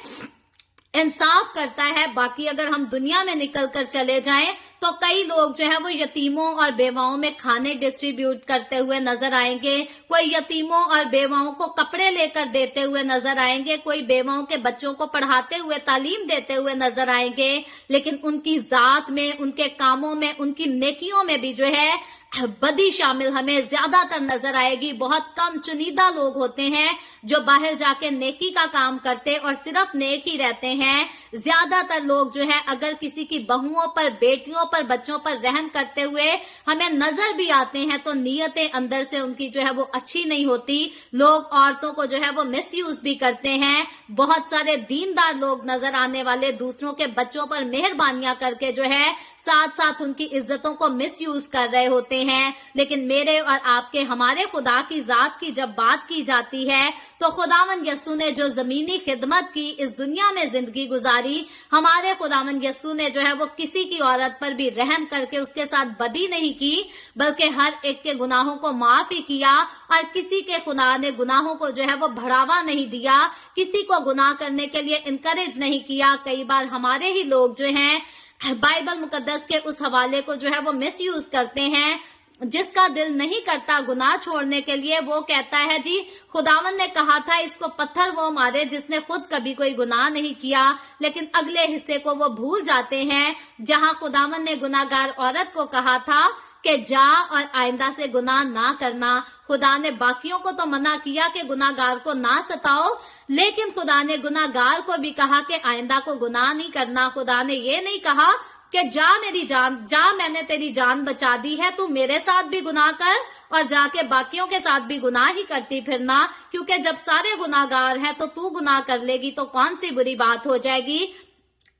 इंसाफ करता है। बाकी अगर हम दुनिया में निकल कर चले जाएं तो कई लोग जो है वो यतीमों और बेवाओं में खाने डिस्ट्रीब्यूट करते हुए नजर आएंगे, कोई यतीमों और बेवाओं को कपड़े लेकर देते हुए नजर आएंगे, कोई बेवाओं के बच्चों को पढ़ाते हुए, तालीम देते हुए नजर आएंगे, लेकिन उनकी जात में, उनके कामों में, उनकी नेकियों में भी जो है बदी शामिल हमें ज्यादातर नजर आएगी। बहुत कम चुनिंदा लोग होते हैं जो बाहर जाके नेकी का काम करते और सिर्फ नेक ही रहते हैं। ज्यादातर लोग जो है अगर किसी की बहुओं पर, बेटियों पर, बच्चों पर रहम करते हुए हमें नजर भी आते हैं तो नीयतें अंदर से उनकी जो है वो अच्छी नहीं होती। लोग औरतों को जो है वो मिसयूज भी करते हैं। बहुत सारे दीनदार लोग नजर आने वाले दूसरों के बच्चों पर मेहरबानियां करके जो है साथ साथ उनकी इज्जतों को मिसयूज कर रहे होते हैं। लेकिन मेरे और आपके हमारे खुदा की जात की जब बात की जाती है तो खुदावंद यस्सु ने जो जमीनी खिदमत की, इस दुनिया में जिंदगी गुजारी, हमारे खुदावंद यस्सु ने जो है वो किसी की औरत पर भी रहम करके उसके साथ बदी नहीं की, बल्कि हर एक के गुनाहों को माफ ही किया और किसी के खुदा ने गुनाहों को जो है वो बढ़ावा नहीं दिया, किसी को गुनाह करने के लिए इनकरेज नहीं किया। कई बार हमारे ही लोग जो हैं बाइबल मुकद्दस के उस हवाले को जो है वो मिसयूज करते हैं। जिसका दिल नहीं करता गुनाह छोड़ने के लिए, वो कहता है जी खुदावंद ने कहा था इसको पत्थर वो मारे जिसने खुद कभी कोई गुनाह नहीं किया, लेकिन अगले हिस्से को वो भूल जाते हैं जहां खुदावंद ने गुनाहगार औरत को कहा था कि जा और आइंदा से गुनाह ना करना। खुदा ने बाकियों को तो मना किया कि गुनाहगार को ना सताओ, लेकिन खुदा ने गुनाहगार को भी कहा कि आइंदा को गुनाह नहीं करना। खुदा ने ये नहीं कहा कि जा मेरी जान, जा मैंने तेरी जान बचा दी है, तू मेरे साथ भी गुनाह कर और जाके बाकियों के साथ भी गुनाह ही करती फिरना, क्योंकि जब सारे गुनाहगार हैं तो तू गुनाह कर लेगी तो कौन सी बुरी बात हो जाएगी।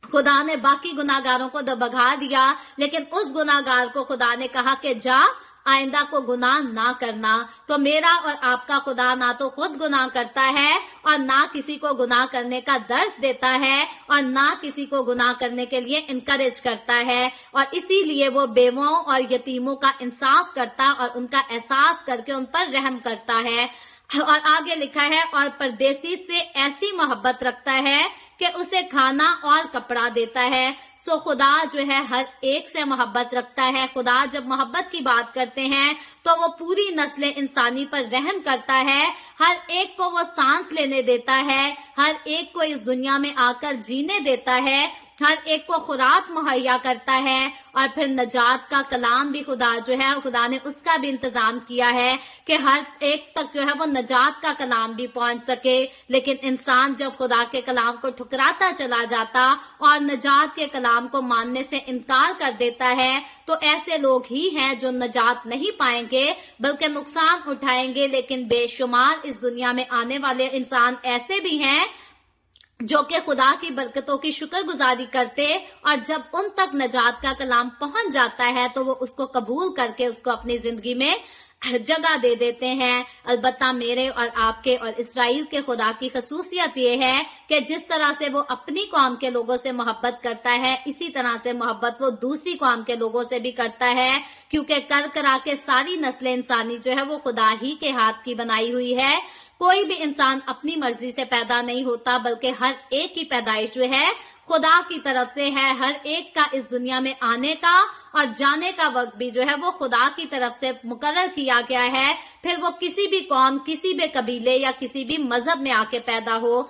खुदा ने बाकी गुनाहगारों को तो भगा दिया, लेकिन उस गुनाहगार को खुदा ने कहा कि जा आइंदा को गुनाह ना करना। तो मेरा और आपका खुदा ना तो खुद गुनाह करता है और ना किसी को गुनाह करने का दर्स देता है और ना किसी को गुनाह करने के लिए इनकरेज करता है, और इसीलिए वो बेवाओं और यतीमों का इंसाफ करता और उनका एहसास करके उन पर रहम करता है। और आगे लिखा है, और परदेसी से ऐसी मोहब्बत रखता है कि उसे खाना और कपड़ा देता है। सो खुदा जो है हर एक से मोहब्बत रखता है। खुदा जब मोहब्बत की बात करते हैं तो वो पूरी नस्ल इंसानी पर रहम करता है, हर एक को वो सांस लेने देता है, हर एक को इस दुनिया में आकर जीने देता है, हर एक को खुराक मुहैया करता है। और फिर नजात का कलाम भी खुदा जो है खुदा ने उसका भी इंतजाम किया है कि हर एक तक जो है वो नजात का कलाम भी पहुंच सके। लेकिन इंसान जब खुदा के कलाम को ठुकराता चला जाता और नजात के कलाम को मानने से इनकार कर देता है तो ऐसे लोग ही हैं जो नजात नहीं पाएंगे बल्कि नुकसान उठाएंगे। लेकिन बेशुमार इस दुनिया में आने वाले इंसान ऐसे भी हैं जो कि खुदा की बरकतों की शुक्रगुजारी करते और जब उन तक नजात का कलाम पहुंच जाता है तो वो उसको कबूल करके उसको अपनी जिंदगी में जगह दे देते हैं। अलबत्ता मेरे और आपके और इसराइल के खुदा की खसूसियत ये है कि जिस तरह से वो अपनी कौम के लोगों से मोहब्बत करता है इसी तरह से मोहब्बत वो दूसरी कौम के लोगों से भी करता है, क्योंकि कर करा के सारी नस्ल इंसानी जो है वो खुदा ही के हाथ की बनाई हुई है। कोई भी इंसान अपनी मर्जी से पैदा नहीं होता, बल्कि हर एक की पैदाइश जो है खुदा की तरफ से है। हर एक का इस दुनिया में आने का और जाने का वक्त भी जो है वो खुदा की तरफ से मुकर्रर किया गया है, फिर वो किसी भी कौम, किसी भी कबीले या किसी भी मजहब में आके पैदा हो।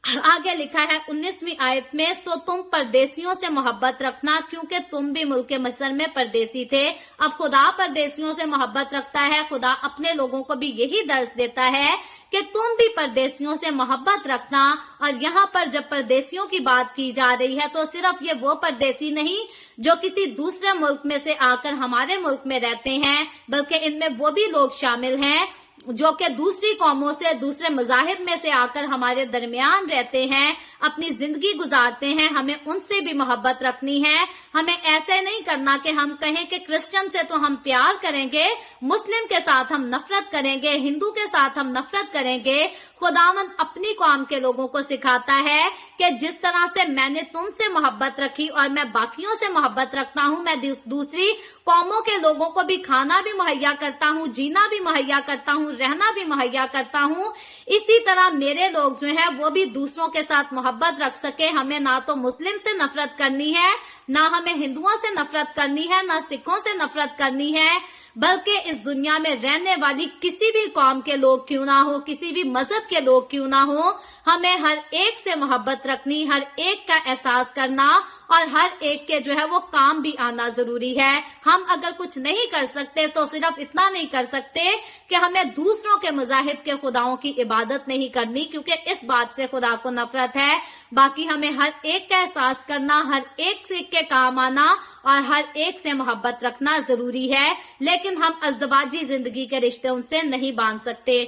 आगे लिखा है 19वीं आयत में, सो तुम परदेसियों से मोहब्बत रखना क्योंकि तुम भी मुल्क मिस्र में परदेसी थे। अब खुदा परदेसियों से मोहब्बत रखता है। खुदा अपने लोगों को भी यही दर्ज देता है कि तुम भी परदेसियों से मोहब्बत रखना। और यहाँ पर जब परदेसियों की बात की जा रही है तो सिर्फ ये वो परदेसी नहीं जो किसी दूसरे मुल्क में से आकर हमारे मुल्क में रहते हैं, बल्कि इनमें वो भी लोग शामिल हैं जो कि दूसरी कौमों से, दूसरे मज़ाहिब में से आकर हमारे दरमियान रहते हैं, अपनी जिंदगी गुजारते हैं। हमें उनसे भी मोहब्बत रखनी है। हमें ऐसे नहीं करना कि हम कहें कि क्रिश्चियन से तो हम प्यार करेंगे, मुस्लिम के साथ हम नफरत करेंगे, हिंदू के साथ हम नफरत करेंगे। खुदावंद अपनी कौम के लोगों को सिखाता है कि जिस तरह से मैंने तुमसे मोहब्बत रखी और मैं बाकियों से मोहब्बत रखता हूँ, मैं दूसरी कौमों के लोगों को भी खाना भी मुहैया करता हूँ, जीना भी मुहैया करता हूँ, रहना भी मुहैया करता हूँ। इसी तरह मेरे लोग जो है वो भी दूसरों के साथ मोहब्बत रख सके। हमें ना तो मुस्लिम से नफरत करनी है, ना हमें हिंदुओं से नफरत करनी है, ना सिखों से नफरत करनी है, बल्कि इस दुनिया में रहने वाली किसी भी कौम के लोग क्यों ना हो, किसी भी मजहब के लोग क्यों ना हो, हमें हर एक से मोहब्बत रखनी, हर एक का एहसास करना और हर एक के जो है वो काम भी आना जरूरी है। हम अगर कुछ नहीं कर सकते तो सिर्फ इतना नहीं कर सकते कि हमें दूसरों के मज़ाहिब के खुदाओं की इबादत नहीं करनी, क्योंकि इस बात से खुदा को नफरत है। बाकी हमें हर एक का एहसास करना, हर एक से के काम आना और हर एक से मोहब्बत रखना जरूरी है। लेकिन हम अज़दवाजी जिंदगी के रिश्ते उनसे नहीं बांध सकते।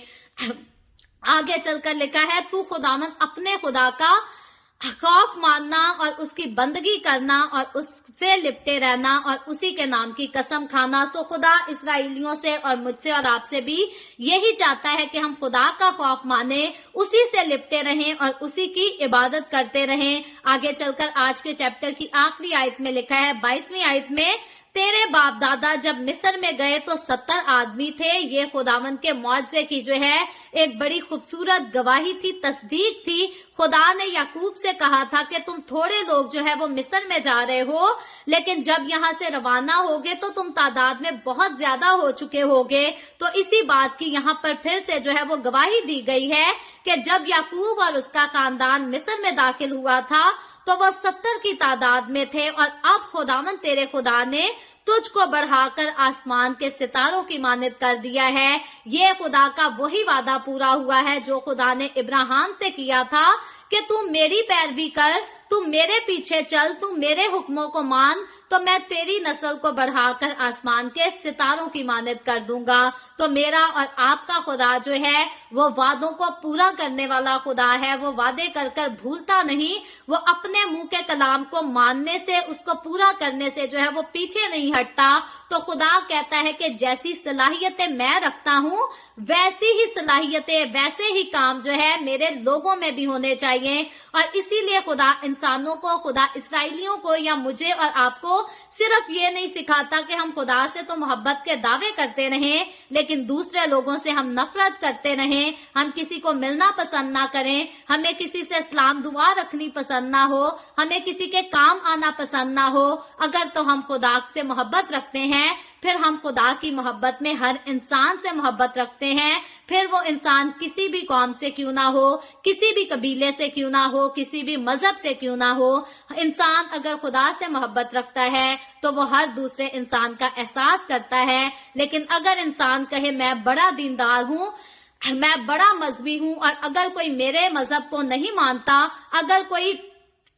आगे चलकर लिखा है, तू खुदावंद अपने खुदा का खौफ मानना और उसकी बंदगी करना और उससे लिपटे रहना और उसी के नाम की कसम खाना। सो खुदा इसराइलियों से और मुझसे और आपसे भी यही चाहता है कि हम खुदा का खौफ माने, उसी से लिपटे रहें और उसी की इबादत करते रहें। आगे चलकर आज के चैप्टर की आखिरी आयत में लिखा है 22वीं आयत में, तेरे बाप दादा जब मिस्र में गए तो 70 आदमी थे। ये खुदावंद के मौजज़े की जो है एक बड़ी खूबसूरत गवाही थी, तस्दीक थी। खुदा ने याकूब से कहा था कि तुम थोड़े लोग जो है वो मिस्र में जा रहे हो, लेकिन जब यहाँ से रवाना होगे तो तुम तादाद में बहुत ज्यादा हो चुके होगे। तो इसी बात की यहाँ पर फिर से जो है वो गवाही दी गई है कि जब याकूब और उसका खानदान मिस्र में दाखिल हुआ था तो वो 70 की तादाद में थे। और अब खुदावंद तेरे खुदा ने तुझको बढ़ाकर आसमान के सितारों की मानित कर दिया है। ये खुदा का वही वादा पूरा हुआ है जो खुदा ने इब्राहिम से किया था कि तू मेरी पैरवी कर, तू मेरे पीछे चल, तू मेरे हुक्मों को मान, तो मैं तेरी नस्ल को बढ़ाकर आसमान के सितारों की मानित कर दूंगा। तो मेरा और आपका खुदा जो है वो वादों को पूरा करने वाला खुदा है। वो वादे कर कर भूलता नहीं। वो अपने मुंह के कलाम को मानने से, उसको पूरा करने से जो है वो पीछे नहीं हटता। तो खुदा कहता है कि जैसी सलाहियतें मैं रखता हूँ वैसी ही सलाहियतें, वैसे ही काम जो है मेरे लोगों में भी होने चाहिए। और इसीलिए खुदा इंसानों को, खुदा इसराइलियों को या मुझे और आपको सिर्फ ये नहीं सिखाता कि हम खुदा से तो मोहब्बत के दावे करते रहें, लेकिन दूसरे लोगों से हम नफरत करते रहें, हम किसी को मिलना पसंद ना करें, हमें किसी से सलाम दुआ रखनी पसंद ना हो, हमें किसी के काम आना पसंद ना हो। अगर तो हम खुदा से मोहब्बत रखते हैं, फिर हम खुदा की मोहब्बत में हर इंसान से मोहब्बत रखते हैं, फिर वो इंसान किसी भी कौम से क्यों ना हो, किसी भी कबीले से क्यों ना हो, किसी भी मजहब से क्यों ना हो। इंसान अगर खुदा से मोहब्बत रखता है तो वो हर दूसरे इंसान का एहसास करता है। लेकिन अगर इंसान कहे मैं बड़ा दीनदार हूँ, मैं बड़ा मजहबी हूँ, और अगर कोई मेरे मजहब को नहीं मानता, अगर कोई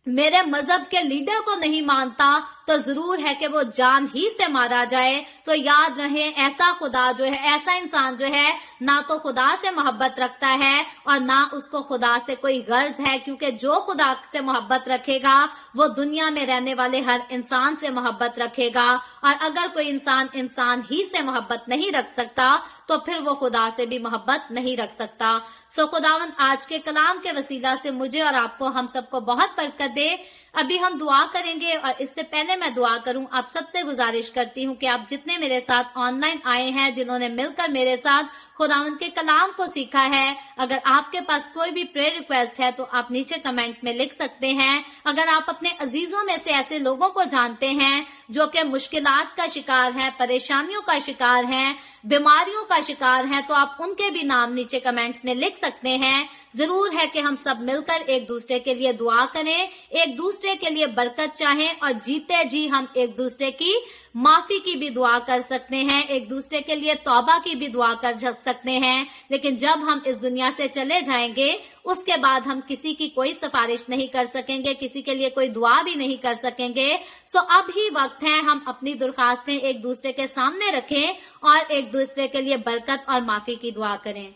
मेरे मजहब के लीडर को नहीं मानता, तो जरूर है कि वो जान ही से मारा जाए। तो याद रहे, ऐसा खुदा जो है, ऐसा इंसान जो है ना तो खुदा से मोहब्बत रखता है और ना उसको खुदा से कोई गर्ज है, क्योंकि जो खुदा से मोहब्बत रखेगा वो दुनिया में रहने वाले हर इंसान से मोहब्बत रखेगा। और अगर कोई इंसान ही से मोहब्बत नहीं रख सकता तो फिर वो खुदा से भी मोहब्बत नहीं रख सकता। सो खुदावंद आज के कलाम के वसीला से मुझे और आपको, हम सबको बहुत बरकत दे। अभी हम दुआ करेंगे और इससे पहले मैं दुआ करूं, आप सबसे गुजारिश करती हूं कि आप जितने मेरे साथ ऑनलाइन आए हैं, जिन्होंने मिलकर मेरे साथ खुदावंद के कलाम को सीखा है, अगर आपके पास कोई भी प्रेयर रिक्वेस्ट है तो आप नीचे कमेंट में लिख सकते हैं। अगर आप अपने अजीजों में से ऐसे लोगों को जानते हैं जो कि मुश्किलात का शिकार हैं, परेशानियों का शिकार हैं, बीमारियों का शिकार हैं, तो आप उनके भी नाम नीचे कमेंट्स में लिख सकते हैं। जरूर है कि हम सब मिलकर एक दूसरे के लिए दुआ करें, एक दूसरे के लिए बरकत चाहें और जीते जी हम एक दूसरे की माफी की भी दुआ कर सकते हैं, एक दूसरे के लिए तौबा की भी दुआ कर सकते हैं। लेकिन जब हम इस दुनिया से चले जाएंगे उसके बाद हम किसी की कोई सिफारिश नहीं कर सकेंगे, किसी के लिए कोई दुआ भी नहीं कर सकेंगे। सो अब ही वक्त है हम अपनी दरखास्तें एक दूसरे के सामने रखें और एक दूसरे के लिए बरकत और माफी की दुआ करें।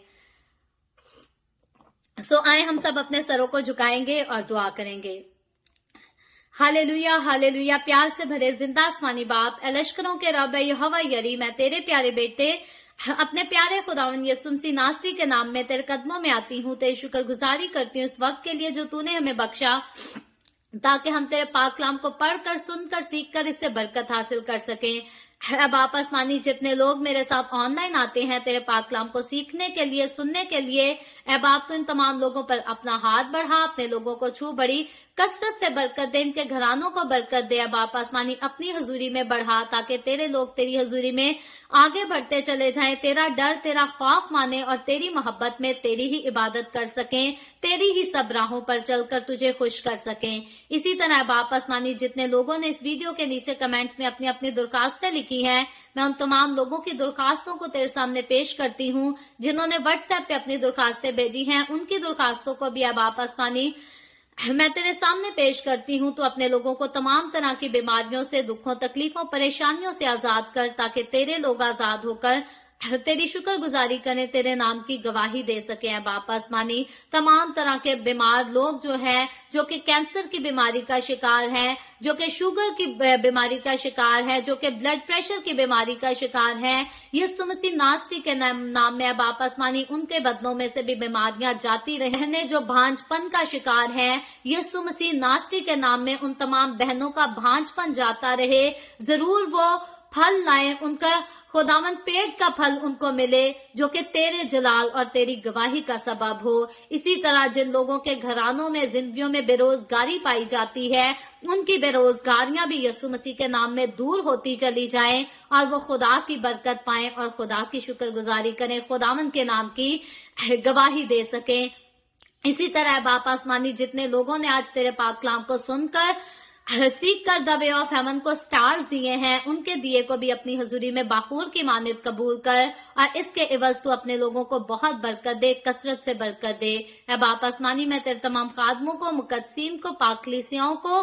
सो आए हम सब अपने सरों को झुकाएंगे और दुआ करेंगे। Hallelujah hallelujah. प्यार से भरे जिंदा आसमानी बाप, लश्करों के रब यहोवा यरी, मैं तेरे प्यारे बेटे अपने प्यारे खुदावंद यीशु मसीह नासरी के नाम में तेरे कदमों में आती हूँ। तेरी शुक्रगुजारी करती हूँ इस वक्त के लिए जो तूने हमें बख्शा, ताकि हम तेरे पाक कलाम को पढ़कर, सुनकर, सीखकर इससे बरकत हासिल कर सकें। अब आप आसमानी जितने लोग मेरे साथ ऑनलाइन आते हैं तेरे पाक कलाम को सीखने के लिए, सुनने के लिए, अब आप तो इन तमाम लोगों पर अपना हाथ बढ़ा, अपने लोगों को छू, बड़ी कसरत से बरकत दे, इनके घरानों को बरकत दे। अब आप आसमानी अपनी हजूरी में बढ़ा, ताकि तेरे लोग तेरी हजूरी में आगे बढ़ते चले जाएं, तेरा डर, तेरा खौफ माने और तेरी मोहब्बत में तेरी ही इबादत कर सकें, तेरी ही सब राहों पर चलकर तुझे खुश कर सकें। इसी तरह अब आप आसमानी जितने लोगों ने इस वीडियो के नीचे कमेंट्स में अपनी अपनी दरखास्तें लिखी हैं, मैं उन तमाम लोगों की दरखास्तों को तेरे सामने पेश करती हूँ। जिन्होंने व्हाट्सएप पे अपनी दरखास्तें भेजी हैं उनकी दरखास्तों को भी अब आप आसमानी मैं तेरे सामने पेश करती हूँ। तो अपने लोगों को तमाम तरह की बीमारियों से, दुखों, तकलीफों, परेशानियों से आजाद कर, ताकि तेरे लोग आजाद होकर तेरी शुक्रगुजारी करें, तेरे नाम की गवाही दे सके। अब आप आसमानी तमाम तरह के बीमार लोग जो हैं, जो कि कैंसर की बीमारी का शिकार हैं, जो कि शुगर की बीमारी का शिकार है, जो कि ब्लड प्रेशर की बीमारी का शिकार हैं, यीशु मसीह नासरी के नाम में अब आप आसमानी उनके बदनों में से भी बीमारियां जाती रहने, जो भांजपन का शिकार है, यीशु मसीह नासरी के नाम में उन तमाम बहनों का भांजपन जाता रहे। जरूर वो फल लाए, उनका खुदावंद पेट का फल उनको मिले, जो कि तेरे जलाल और तेरी गवाही का सबब हो। इसी तरह जिन लोगों के घरानों में, जिंदगियों में बेरोजगारी पाई जाती है, उनकी बेरोजगारियां भी यीशु मसीह के नाम में दूर होती चली जाएं और वो खुदा की बरकत पाएं और खुदा की शुक्रगुजारी करें, खुदावंद के नाम की गवाही दे सकें। इसी तरह बाप आसमानी जितने लोगों ने आज तेरे पाक कलाम को सुनकर, सीख कर द वे ऑफ हेवन को स्टार्स दिए हैं, उनके दिए को भी अपनी हजूरी में बाखूर की मानित कबूल कर और इसके एवज तू अपने लोगों को बहुत बरकत दे, कसरत से बरकत दे। अब आप आसमानी मैं तेरे तमाम खादमों को, मुकद्दसीन को, पाकलीसियाओं को,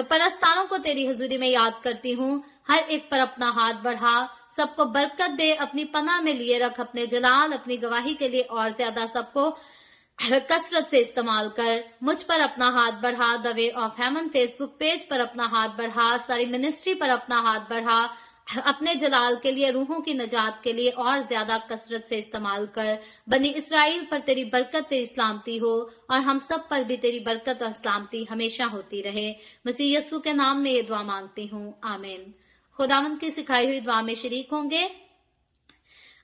परस्तारों को तेरी हजूरी में याद करती हूँ। हर एक पर अपना हाथ बढ़ा, सबको बरकत दे, अपनी पनाह में लिए रख, अपने जलाल, अपनी गवाही के लिए और ज्यादा सबको कसरत से इस्तेमाल कर। मुझ पर अपना हाथ बढ़ा, the way of haven Facebook page पर अपना हाथ बढ़ा, सारी मिनिस्ट्री पर अपना हाथ बढ़ा, अपने जलाल के लिए, रूहों की नजात के लिए और ज्यादा कसरत से इस्तेमाल कर। बनी इसराइल पर तेरी बरकत, तेरी सलामती हो और हम सब पर भी तेरी बरकत और सलामती हमेशा होती रहे। मसीह यस्सु के नाम में ये दुआ मांगती हूँ, आमीन। खुदावंद की सिखाई हुई दुआ में शरीक होंगे।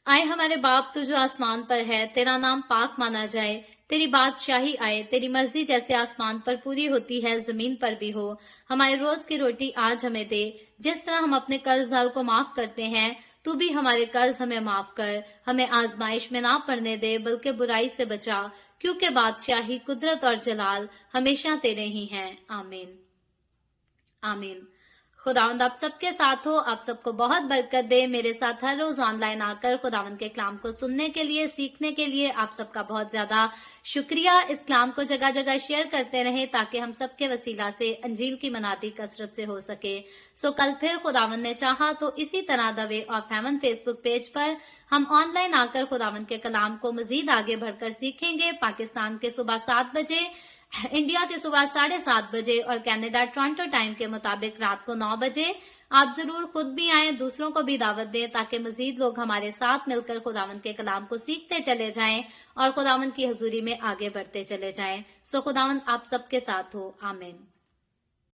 आए हमारे बाप तू जो आसमान पर है, तेरा नाम पाक माना जाए, तेरी बादशाही आए, तेरी मर्जी जैसे आसमान पर पूरी होती है जमीन पर भी हो। हमारे रोज की रोटी आज हमें दे, जिस तरह हम अपने कर्जदार को माफ करते हैं, तू भी हमारे कर्ज हमें माफ कर। हमें आजमाइश में ना पड़ने दे, बल्कि बुराई से बचा, क्योंकि बादशाही, कुदरत और जलाल हमेशा तेरे ही हैं, आमीन आमीन। खुदावंद आप सबके साथ हो, आप सबको बहुत बरकत दे। मेरे साथ हर रोज ऑनलाइन आकर खुदावंद के कलाम को सुनने के लिए, सीखने के लिए आप सबका बहुत ज्यादा शुक्रिया। इस कलाम को जगह जगह शेयर करते रहें, ताकि हम सबके वसीला से अंजील की मनाती कसरत से हो सके। सो कल फिर खुदावंद ने चाहा तो इसी तरह the way of haven Facebook page पर हम ऑनलाइन आकर खुदावंद के कलाम को मजीद आगे बढ़कर सीखेंगे। पाकिस्तान के सुबह 7 बजे, इंडिया के सुबह 7:30 बजे और कनाडा टोरंटो टाइम के मुताबिक रात को 9 बजे। आप जरूर खुद भी आएं, दूसरों को भी दावत दें, ताकि मजीद लोग हमारे साथ मिलकर खुदावंद के कलाम को सीखते चले जाएं और खुदावंद की हजूरी में आगे बढ़ते चले जाएं। सो खुदावंद आप सबके साथ हो, आमीन।